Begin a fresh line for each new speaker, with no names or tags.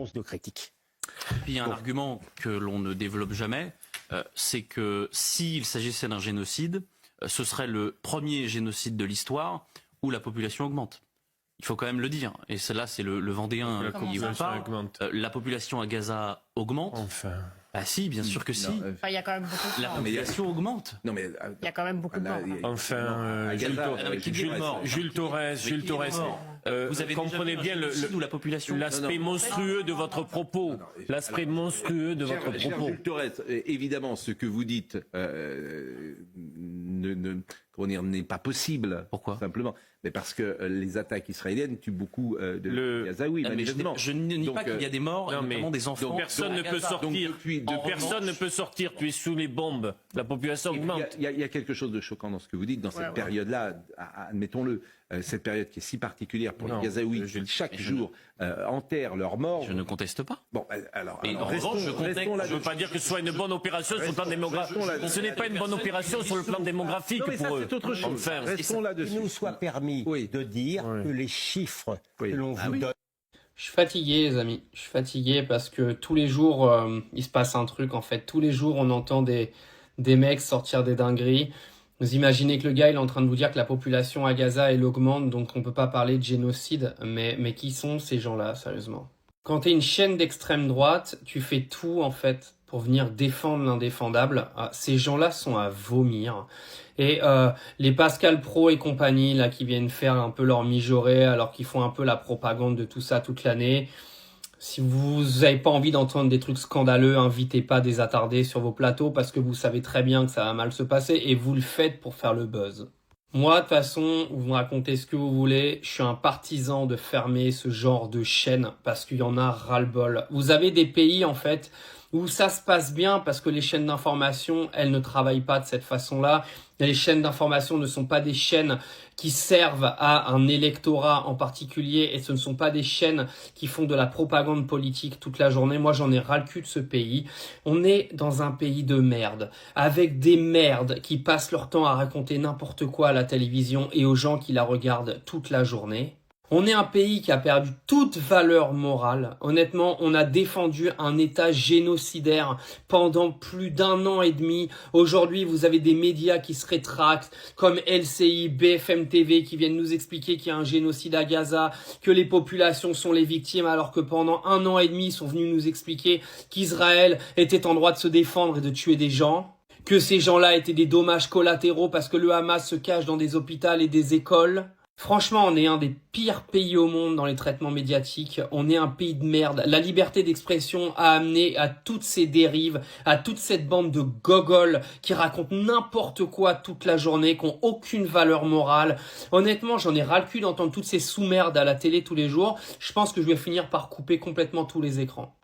annonce de critiques.
Puis il y a un argument que l'on ne développe jamais, c'est que s'il s'agissait d'un génocide, ce serait le premier génocide de l'histoire où la population augmente. Il faut quand même le dire. Et celle-là, c'est le Vendéen qui vous parle. La population à Gaza augmente.
Enfin.
Ah si, bien sûr que si.
Enfin, il y a quand même beaucoup de
La population augmente.
Non, mais,
il y a quand même beaucoup de morts.
Enfin, Jules Torres,
vous avez
comprenez bien l'aspect monstrueux de votre propos. L'aspect monstrueux de votre propos.
Jules Torres, évidemment, ce que vous dites n'est pas possible.
Pourquoi ?
Simplement. Mais parce que les attaques israéliennes tuent beaucoup de Gazaouis, manifestement.
Je ne nie pas qu'il y a des morts, notamment des enfants.
Donc personne ne peut sortir. Personne ne peut sortir. Tu es sous les bombes. La population augmente.
Il y a quelque chose de choquant dans ce que vous dites, dans cette période-là, admettons-le, cette période qui est si particulière pour les Gazaouis, qui chaque jour enterrent leurs morts.
Je ne conteste pas.
Bon, alors
restons
là. Je ne veux pas dire que ce soit une bonne opération sur le plan démographique. Ce n'est pas une bonne opération sur le plan démographique pour eux.
C'est autre chose.
Enfin,
restons là-dessus.
Qu'il nous soit permis de dire que les chiffres que l'on vous donne.
Je suis fatigué, les amis. Je suis fatigué parce que tous les jours, il se passe un truc, en fait. Tous les jours, on entend des mecs sortir des dingueries. Vous imaginez que le gars, il est en train de vous dire que la population à Gaza, elle augmente, donc on peut pas parler de génocide. Mais qui sont ces gens-là, sérieusement? Quand tu es une chaîne d'extrême droite, tu fais tout, en fait, pour venir défendre l'indéfendable. Ces gens-là sont à vomir. Et les Pascal Pro et compagnie, là, qui viennent faire un peu leur mijaurée, alors qu'ils font un peu la propagande de tout ça toute l'année. Si vous n'avez pas envie d'entendre des trucs scandaleux, invitez pas des attardés sur vos plateaux, parce que vous savez très bien que ça va mal se passer, et vous le faites pour faire le buzz. Moi, de toute façon, vous me racontez ce que vous voulez, je suis un partisan de fermer ce genre de chaîne, parce qu'il y en a ras-le-bol. Vous avez des pays, en fait, où ça se passe bien parce que les chaînes d'information, elles ne travaillent pas de cette façon-là. Les chaînes d'information ne sont pas des chaînes qui servent à un électorat en particulier et ce ne sont pas des chaînes qui font de la propagande politique toute la journée. Moi, j'en ai ras le cul de ce pays. On est dans un pays de merde, avec des merdes qui passent leur temps à raconter n'importe quoi à la télévision et aux gens qui la regardent toute la journée. On est un pays qui a perdu toute valeur morale. Honnêtement, on a défendu un État génocidaire pendant plus d'1 an et demi. Aujourd'hui, vous avez des médias qui se rétractent, comme LCI, BFM TV, qui viennent nous expliquer qu'il y a un génocide à Gaza, que les populations sont les victimes, alors que pendant 1 an et demi, ils sont venus nous expliquer qu'Israël était en droit de se défendre et de tuer des gens. Que ces gens-là étaient des dommages collatéraux parce que le Hamas se cache dans des hôpitaux et des écoles. Franchement, on est un des pires pays au monde dans les traitements médiatiques. On est un pays de merde. La liberté d'expression a amené à toutes ces dérives, à toute cette bande de gogoles qui racontent n'importe quoi toute la journée, qui n'ont aucune valeur morale. Honnêtement, j'en ai ras le cul d'entendre toutes ces sous-merdes à la télé tous les jours. Je pense que je vais finir par couper complètement tous les écrans.